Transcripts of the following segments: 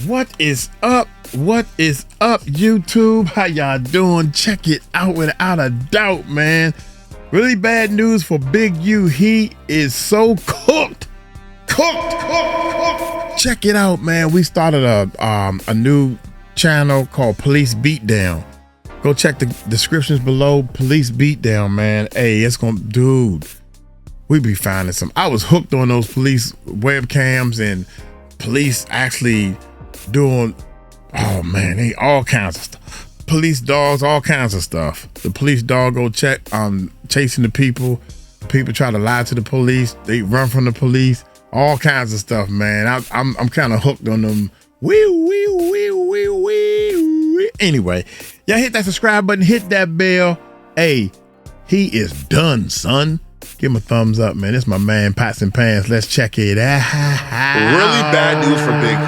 What is up? What is up, YouTube? How y'all doing? Check it out without a doubt, man. Really bad news for Big U. He is so cooked. Check it out, man. We started a new channel called Police Beatdown. Go check the descriptions below. Police Beatdown, man. Hey, it's gonna, dude. We be finding some. I was hooked on those police webcams and police actually doing, oh man, they all kinds of stuff. Police dogs, all kinds of stuff. The police dog go check chasing the people. People try to lie to the police. They run from the police. All kinds of stuff, man. I'm kind of hooked on them. Anyway, y'all hit that subscribe button, hit that bell. Hey, he is done, son. Give him a thumbs up, man. This is my man, Pots and Pans. Let's check it out. Really bad news for Big.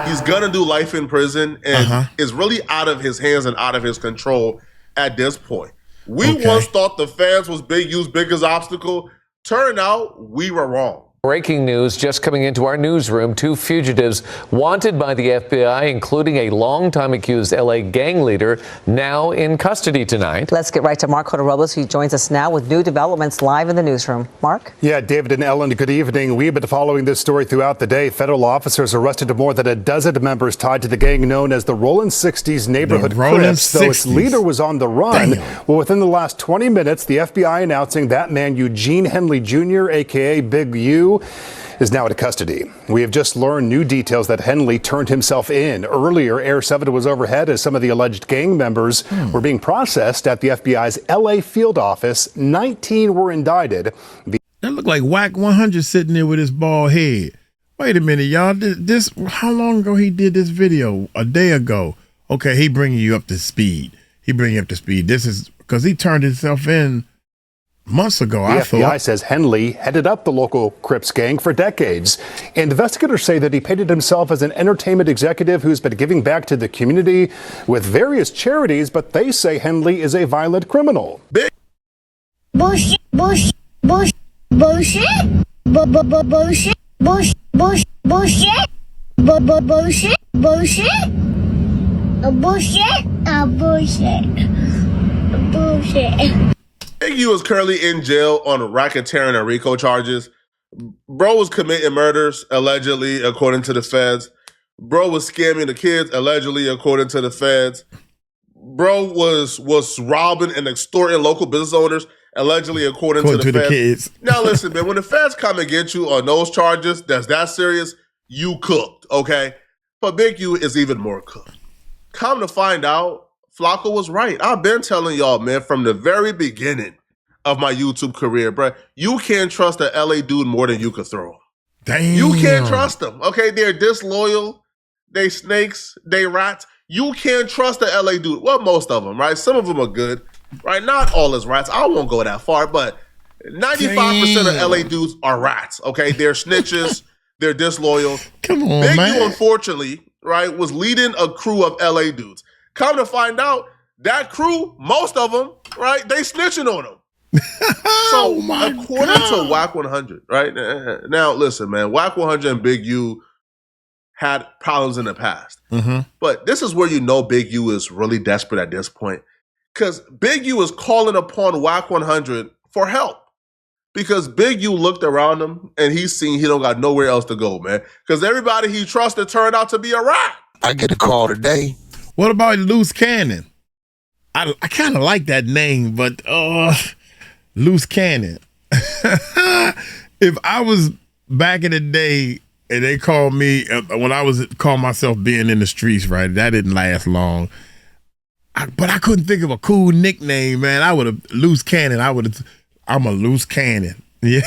He's gonna do life in prison, and is really out of his hands and out of his control at this point. We once thought the fans was Big U's biggest obstacle. Turned out we were wrong. Breaking news just coming into our newsroom. 2 fugitives wanted by the FBI, including a longtime accused LA gang leader, now in custody tonight. Let's get right to Mark Robles, who joins us now with new developments live in the newsroom. Mark? Yeah, David and Ellen, good evening. We've been following this story throughout the day. Federal officers arrested more than a dozen members tied to the gang known as the Rollin' 60s neighborhood Crips, though its leader was on the run. Damn. Well, within the last 20 minutes, the FBI announcing that man, Eugene Henley Jr., a.k.a. Big U, is now in custody. We have just learned new details that Henley turned himself in. Earlier, Air 7 was overhead as some of the alleged gang members were being processed at the FBI's LA field office. 19 were indicted. That looked like Whack 100 sitting there with his bald head. Wait a minute, y'all. This how long ago he did this video? A day ago. Okay, he bringing you up to speed. This is because he turned himself in months ago. The FBI says Henley headed up the local Crips gang for decades. Investigators say that he painted himself as an entertainment executive who's been giving back to the community with various charities, but they say Henley is a violent criminal. Bullshit. Bullshit. Bullshit. Bullshit. Bullshit. Bullshit. Bullshit. Bullshit. Big U is currently in jail on racketeering and Rico charges. Bro was committing murders, allegedly, according to the feds. Bro was scamming the kids, allegedly, according to the feds. Bro was robbing and extorting local business owners, allegedly, according to the feds. Kids. Now listen, man, when the feds come and get you on those charges, that's that serious, you cooked, okay? But Big U is even more cooked. Come to find out, Flacco was right. I've been telling y'all, man, from the very beginning of my YouTube career, bro, you can't trust a LA dude more than you could throw. Damn. You can't trust them, okay? They're disloyal. They snakes. They rats. You can't trust the LA dude. Well, most of them, right? Some of them are good, right? Not all is rats. I won't go that far, but 95% of LA dudes are rats, okay? They're snitches. They're disloyal. Come on, Big man. U, unfortunately, right, was leading a crew of LA dudes. Come to find out, that crew, most of them, right, they snitching on him. So, according to Whack 100, right, now listen, man, Whack 100 and Big U had problems in the past. But this is where you know Big U is really desperate at this point. Because Big U is calling upon Whack 100 for help. Because Big U looked around him and he's seen he don't got nowhere else to go, man. Because everybody he trusted turned out to be a rat. I get a call today. What about Loose Cannon? I kind of like that name, but Loose Cannon. If I was back in the day and they called me, when I was called myself being in the streets, right, that didn't last long. But I couldn't think of a cool nickname, man. I would have, Loose Cannon, I'm a loose cannon. Yeah,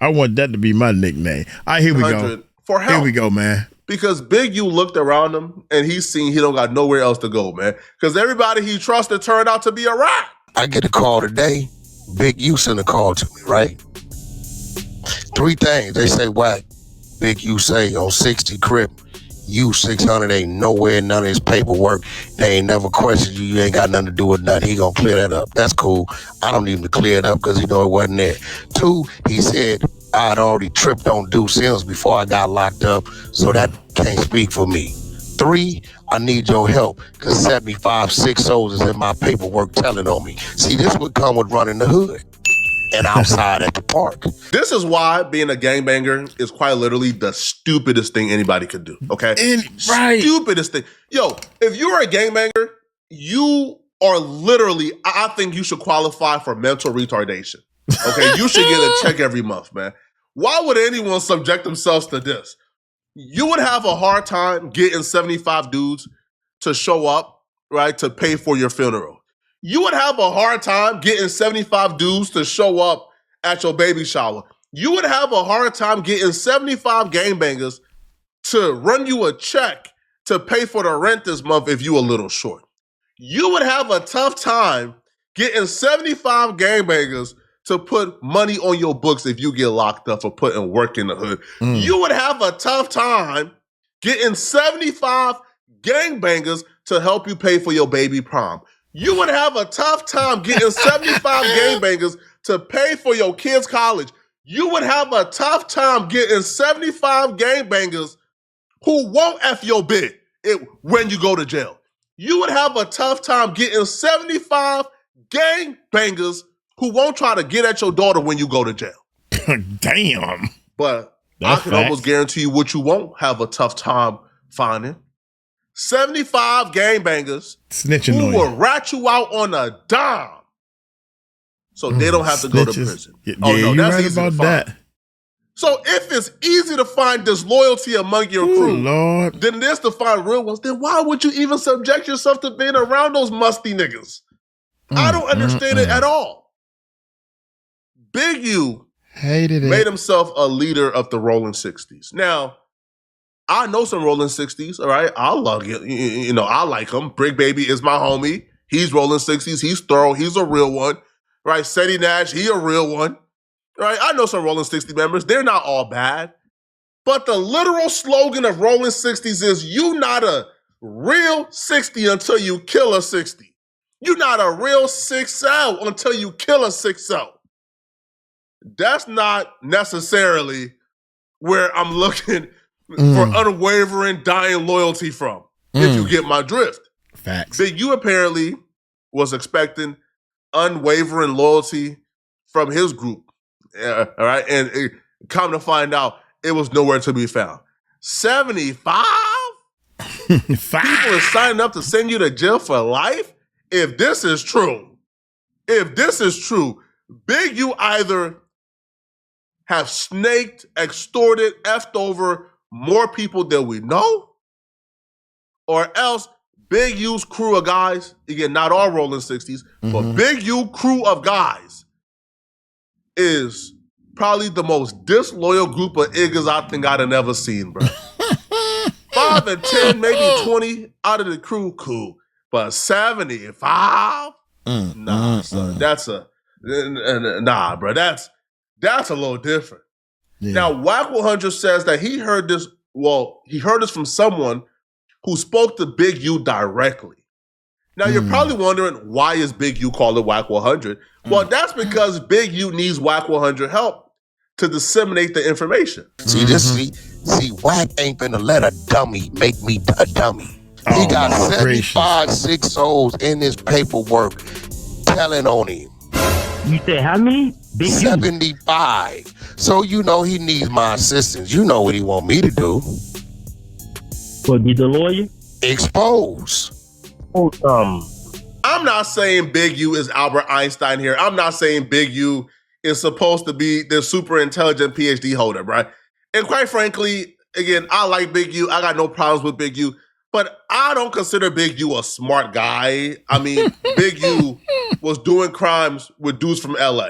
I want that to be my nickname. All right, here we go. For help. Here we go, man. Because Big U looked around him and he's seen he don't got nowhere else to go, man. Because everybody he trusted turned out to be a rat. I get a call today. Big U sent a call to me, right? 3 things. They say, Whack. Big U say on 60 Crip, you 600 ain't nowhere, none of his paperwork. They ain't never questioned you. You ain't got nothing to do with nothing. He gonna clear that up. That's cool. I don't need him to clear it up because he know it wasn't there. 2, he said, I'd already tripped on due Sims before I got locked up, so that can't speak for me. 3, I need your help, because 75 6 soldiers in my paperwork telling on me. See, this would come with running the hood and outside at the park. This is why being a gangbanger is quite literally the stupidest thing anybody could do, okay? Right. Stupidest thing. Yo, if you're a gangbanger, you are literally, I think you should qualify for mental retardation, okay? You should get a check every month, man. Why would anyone subject themselves to this? You would have a hard time getting 75 dudes to show up, right, to pay for your funeral. You would have a hard time getting 75 dudes to show up at your baby shower. You would have a hard time getting 75 gangbangers to run you a check to pay for the rent this month if you a little short. You would have a tough time getting 75 gangbangers to put money on your books if you get locked up for putting work in the hood. You would have a tough time getting 75 gangbangers to help you pay for your baby prom. You would have a tough time getting 75 gangbangers to pay for your kids' college. You would have a tough time getting 75 gangbangers who won't F your bid when you go to jail. You would have a tough time getting 75 gangbangers who won't try to get at your daughter when you go to jail. Damn. But I can almost guarantee you what you won't have a tough time finding. 75 gangbangers snitching who on will you. rat you out on a dime so they don't have to go to prison. Yeah, you're right about that. So if it's easy to find disloyalty among your crew, Lord, then it is to find real ones, then why would you even subject yourself to being around those musty niggas? I don't understand it at all. Big U made himself a leader of the Rolling 60s. Now, I know some Rolling 60s, all right? I love it. You know, I like him. Brick Baby is my homie. He's Rolling 60s. He's thorough. He's a real one, right? Seti Nash, he a real one, right? I know some Rolling 60 members. They're not all bad. But the literal slogan of Rolling 60s is, you not a real 60 until you kill a 60. You not a real 6L until you kill a 6L. That's not necessarily where I'm looking for unwavering, dying loyalty from, if you get my drift. Facts. Big U apparently was expecting unwavering loyalty from his group. All right. And come to find out, it was nowhere to be found. 75? People are signing up to send you to jail for life? If this is true, Big U either have snaked, extorted, effed over more people than we know, or else Big U's crew of guys, again, not all Rolling 60s, but Big U crew of guys is probably the most disloyal group of niggas I think I'd have ever seen, bro. 5 and 10, maybe 20 out of the crew, cool. But 75? Nah, son. That's nah, bro. That's a little different. Yeah. Now, Wack 100 says that he heard this from someone who spoke to Big U directly. Now, you're probably wondering, why is Big U called it Wack 100? Well, that's because Big U needs Wack 100 help to disseminate the information. See, Wack ain't finna let a dummy make me a dummy. He got 75 6 O's in his paperwork telling on him. You said how many? Big 75. So you know he needs my assistance. You know what he want me to do. What, be the lawyer? Expose. I'm not saying Big U is Albert Einstein here. I'm not saying Big U is supposed to be the super intelligent PhD holder, right? And quite frankly, again, I like Big U. I got no problems with Big U. But I don't consider Big U a smart guy. I mean, Big U was doing crimes with dudes from LA.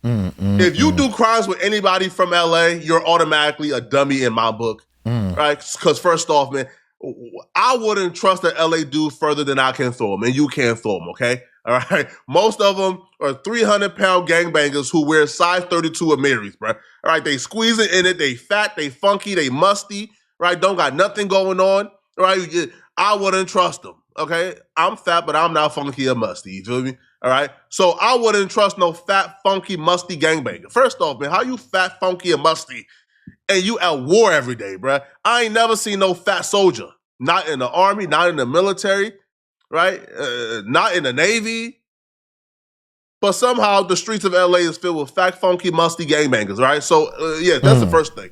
If you do crimes with anybody from LA, you're automatically a dummy in my book, right? Because first off, man, I wouldn't trust an LA dude further than I can throw him, and you can't throw him, okay? All right? Most of them are 300-pound gangbangers who wear size 32 of Marys, bro. All right? They squeezing in it. They fat, they funky, they musty, right? Don't got nothing going on. Right, I wouldn't trust them. Okay, I'm fat, but I'm not funky or musty. You feel me? All right. So I wouldn't trust no fat, funky, musty gangbanger. First off, man, how you fat, funky, and musty and you at war every day, bruh? I ain't never seen no fat soldier. Not in the army, not in the military, right? Not in the Navy. But somehow the streets of LA is filled with fat, funky, musty gangbangers, right? So, yeah, that's the first thing.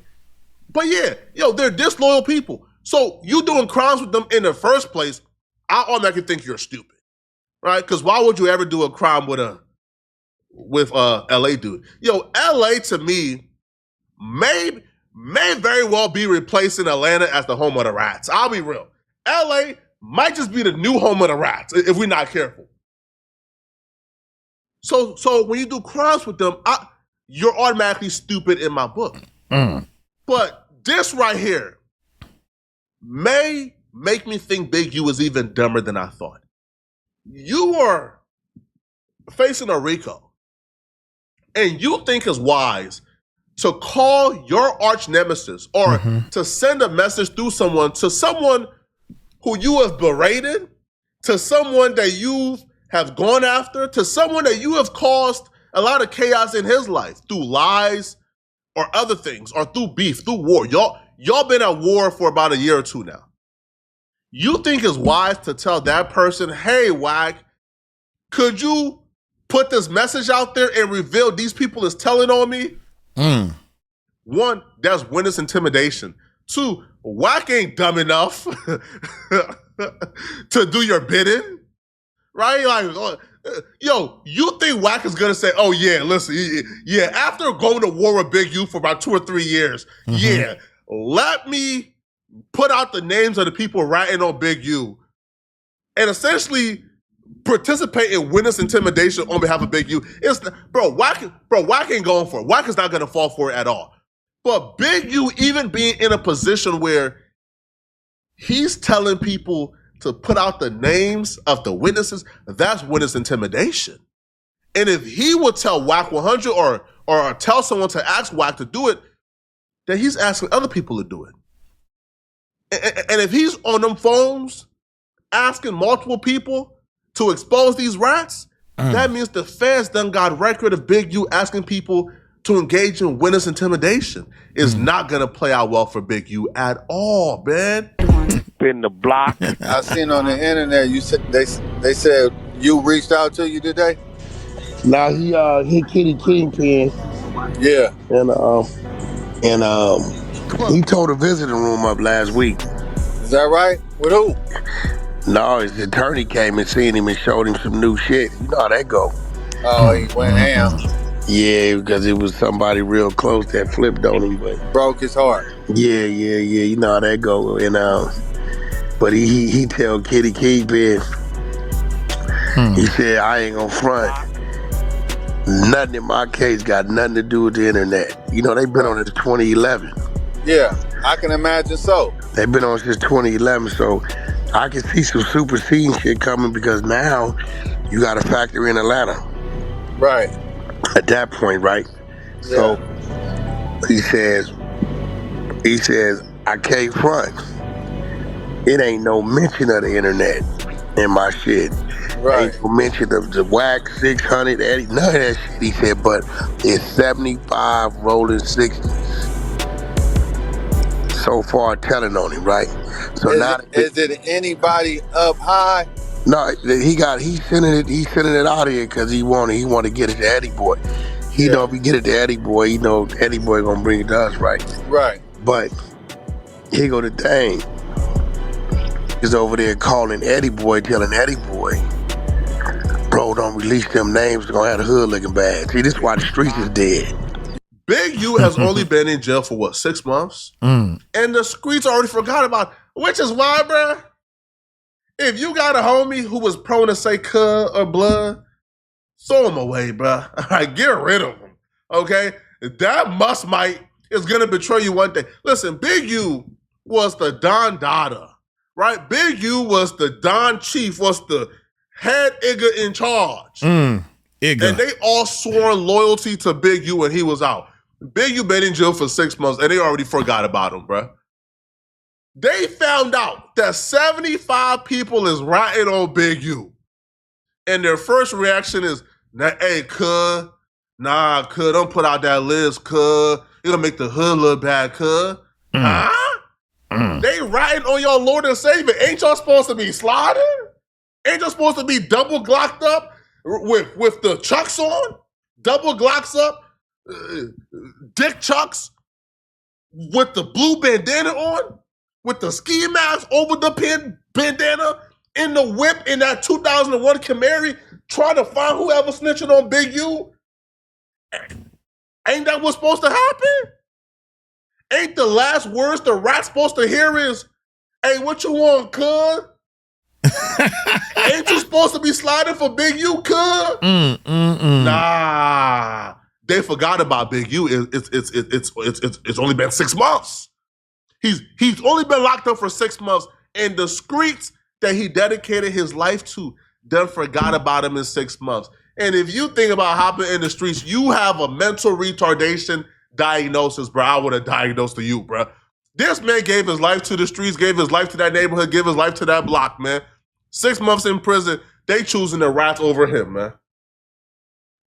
But yeah, they're disloyal people. So you doing crimes with them in the first place, I automatically think you're stupid, right? Because why would you ever do a crime with a LA dude? LA to me may very well be replacing Atlanta as the home of the rats. I'll be real. LA might just be the new home of the rats if we're not careful. So when you do crimes with them, you're automatically stupid in my book. But this right here may make me think Big U is even dumber than I thought. You are facing a Rico, and you think it's wise to call your arch nemesis or to send a message through someone to someone who you have berated, to someone that you have gone after, to someone that you have caused a lot of chaos in his life through lies or other things, or through beef, through war. Y'all been at war for about a year or two now. You think it's wise to tell that person, hey, Wack, could you put this message out there and reveal these people is telling on me? One, that's witness intimidation. Two, Wack ain't dumb enough to do your bidding, right? Like, you think Wack is gonna say, oh yeah, listen, yeah, after going to war with Big U for about 2 or 3 years, yeah, let me put out the names of the people ratting on Big U and essentially participate in witness intimidation on behalf of Big U. Wack ain't going for it. Wack is not gonna fall for it at all. But Big U even being in a position where he's telling people to put out the names of the witnesses, that's witness intimidation. And if he would tell Wack 100 or tell someone to ask Wack to do it, then he's asking other people to do it. And if he's on them phones asking multiple people to expose these rats, that means the feds done got record of Big U asking people to engage in witness intimidation. Is not gonna play out well for Big U at all, man. In the block. I seen on the internet you said they said you reached out to you today. Now he Kitty Kingpin. Yeah. And he tore the visiting room up last week. Is that right? With who? No, his attorney came and seen him and showed him some new shit. You know how that go. Oh, he went ham. Yeah, because it was somebody real close that flipped on him, but broke his heart. Yeah. You know how that go. And but he tell Kitty Kingpin, he said, I ain't gonna front. Nothing in my case got nothing to do with the internet. You know, they've been on it since 2011. Yeah, I can imagine so. They've been on since 2011, so I can see some superseding shit coming because now you got to factor in Atlanta. Right. At that point, right? Yeah. So he says, I can't front. It ain't no mention of the internet in my shit. Right. Ain't no mention of the Wack 600, Eddie, none of that shit. He said, but it's 75 rolling 60s. So far telling on him, right? So is it anybody up high? No, he's sending it out here because he want to get it to Eddie Boy. He know if he get it to Eddie Boy, he know Eddie Boy gonna bring it to us, right? Right. But here go the thing. He's over there calling Eddie Boy, telling Eddie Boy, bro, don't release them names, gonna have the hood looking bad. See, this is why the streets is dead. Big U has only been in jail for 6 months? And the streets already forgot about it, which is why, bruh, if you got a homie who was prone to say cuz or blood, throw him away, bruh. All right, get rid of him, okay? That might is gonna betray you one day. Listen, Big U was the Don Dada, right? Big U was the Don Chief, was the head Igga in charge. Igga. And they all swore loyalty to Big U when he was out. Big U been in jail for 6 months and they already forgot about him, bruh. They found out that 75 people is ratting on Big U. and their first reaction is, hey, cuz, don't put out that list, cuz. It'll make the hood look bad, cuz. Huh? They riding on your Lord and Savior. Ain't y'all supposed to be sliding? Ain't y'all supposed to be double glocked up with the chucks on? Double glocks up? Dick chucks? With the blue bandana on? With the ski mask over the bandana? In the whip in that 2001 Camry? Trying to find whoever snitching on Big U? Ain't that what's supposed to happen? Ain't the last words the rat's supposed to hear is, hey, what you want, cuz? Ain't you supposed to be sliding for Big U, cuz? Nah, they forgot about Big U. It's only been 6 months. He's only been locked up for 6 months, and the streets that he dedicated his life to done forgot about him in 6 months. And if you think about hopping in the streets, you have a mental retardation diagnosis, bro. I would have diagnosed to you, bro. This man gave his life to the streets, gave his life to that neighborhood, gave his life to that block, man. 6 months in prison, they choosing the rats over him, man.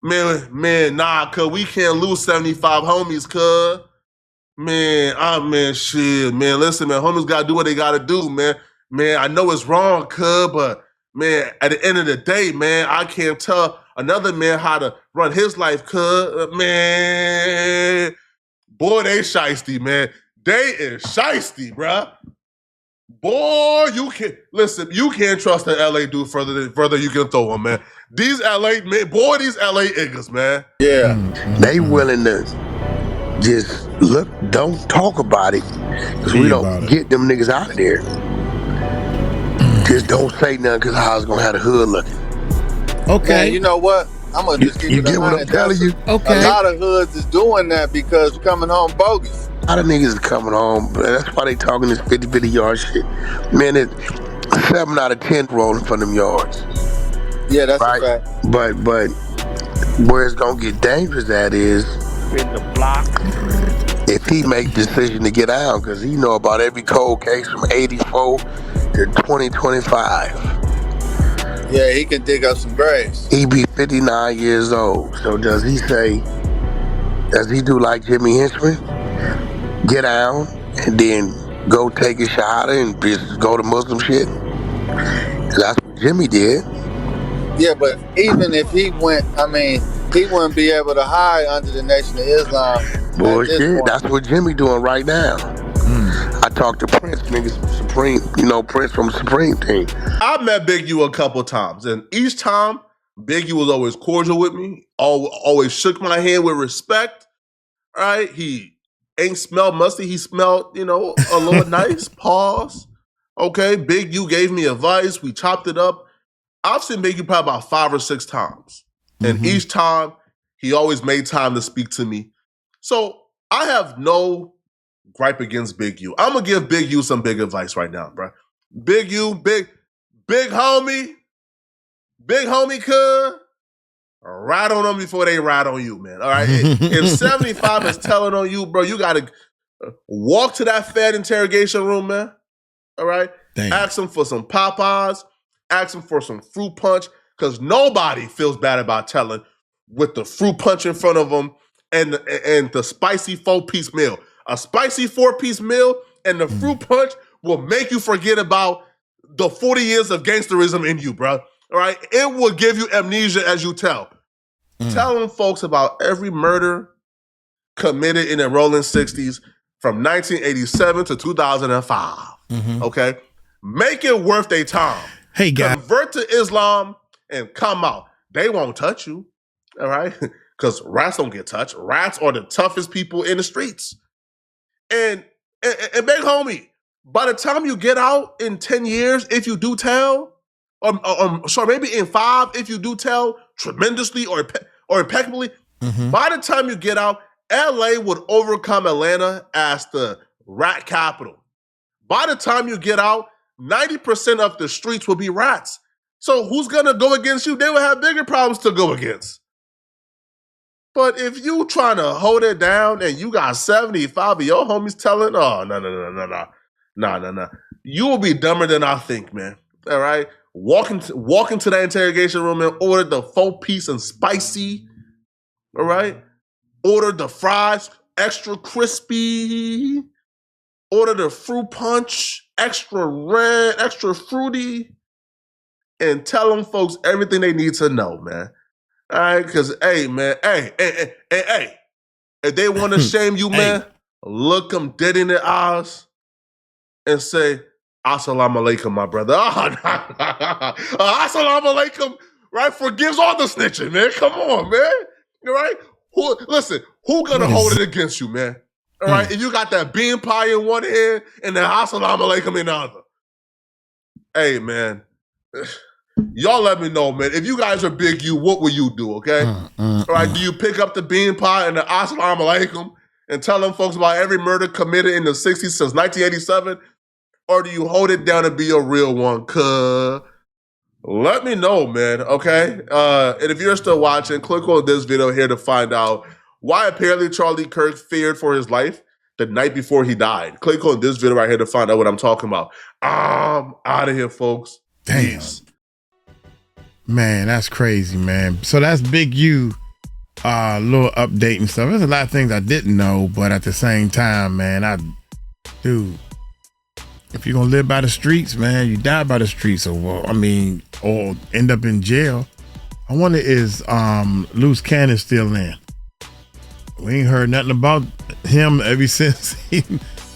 Man, nah, cuz we can't lose 75 homies, cuz. Man, shit, man, listen, man, homies gotta do what they gotta do, man. Man, I know it's wrong, cuz, but man, at the end of the day, man, I can't tell another man how to run his life, cuz. Man, boy, they shiesty, man. They is shiesty, bruh. Boy, you can't trust an LA dude further you can throw him, man. These LA niggas, man. Yeah. They willing to just look, don't talk about it, because we don't get them niggas out of there. Just don't say nothing, because how it's gonna have the hood looking. Okay. Man, you know what? I'm gonna just you get what I'm telling you? Okay. A lot of hoods is doing that because coming home bogus. A lot of niggas is coming home. That's why they talking this 50-50 yard shit. Man, it's 7 out of 10 rolling from them yards. Yeah, that's right? A fact. But where it's gonna get dangerous at is in the block. If he make the decision to get out, because he know about every cold case from 84 to 2025. Yeah, he can dig up some graves. He be 59 years old. So does he do like Jimmy Henchman? Get down and then go take a shahada and just go to Muslim shit? That's what Jimmy did. Yeah, but even if he went, he wouldn't be able to hide under the Nation of Islam. Bullshit. That's what Jimmy doing right now. I talked to Prince, niggas from Supreme, Prince from Supreme Team. I met Big U a couple times, and each time, Big U was always cordial with me, always shook my hand with respect, right? He ain't smelled musty, he smelled, a little nice, pause. Okay, Big U gave me advice, we chopped it up. I've seen Big U probably about 5 or 6 times. And each time, he always made time to speak to me. So I have no gripe against Big U. I'm going to give Big U some big advice right now, bro. Big U, big homie, cuz, ride on them before they ride on you, man. All right? If 75 is telling on you, bro, you got to walk to that Fed interrogation room, man. All right? Damn. Ask them for some Popeyes. Ask them for some fruit punch, because nobody feels bad about telling with the fruit punch in front of them and the spicy 4-piece meal. A spicy 4-piece meal and the fruit punch will make you forget about the 40 years of gangsterism in you, bro. All right? It will give you amnesia as you tell. Tell them folks about every murder committed in the rolling 60s from 1987 to 2005. Okay? Make it worth their time. Hey, guys. Convert to Islam and come out. They won't touch you, all right? Because rats don't get touched. Rats are the toughest people in the streets. And big homie, by the time you get out in 10 years, if you do tell, maybe in 5, if you do tell tremendously or impeccably, by the time you get out, LA would overcome Atlanta as the rat capital. By the time you get out, 90% of the streets will be rats. So who's going to go against you? They will have bigger problems to go against. But if you trying to hold it down and you got 75 of your homies telling, oh, no. You will be dumber than I think, man. All right, walk into that interrogation room and order the 4-piece and spicy. All right, order the fries extra crispy. Order the fruit punch extra red, extra fruity, and tell them folks everything they need to know, man. All right, because hey, man, hey, if they want to shame you, man, look them dead in the eyes and say, Assalamu alaikum, my brother. Assalamu alaikum, right? Forgives all the snitching, man. Come on, man. All right? Who gonna hold it against you, man? All right? If you got that bean pie in one hand and the Assalamu alaikum in the other. Hey, man. Y'all let me know, man. If you guys are Big U, what will you do, okay? All right? Do you pick up the bean pie and the Assalamu alaikum and tell them folks about every murder committed in the 60s since 1987? Or do you hold it down and be a real one? Let me know, man, okay? And if you're still watching, click on this video here to find out why apparently Charlie Kirk feared for his life the night before he died. Click on this video right here to find out what I'm talking about. I'm out of here, folks. Damn. Peace. Man, that's crazy, man. So that's Big U, little update and stuff. There's a lot of things I didn't know, but at the same time, man, dude, if you're gonna live by the streets, man, you die by the streets, or end up in jail. I wonder, is Loose Cannon still in? We ain't heard nothing about him ever since he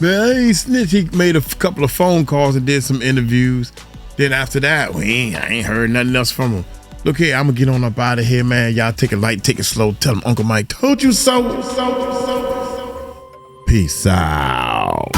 ain't snitch. He made a couple of phone calls and did some interviews. Then after that, I ain't heard nothing else from him. Look here, I'm gonna get on up out of here, man. Y'all take it light, take it slow. Tell him Uncle Mike told you so. Peace out.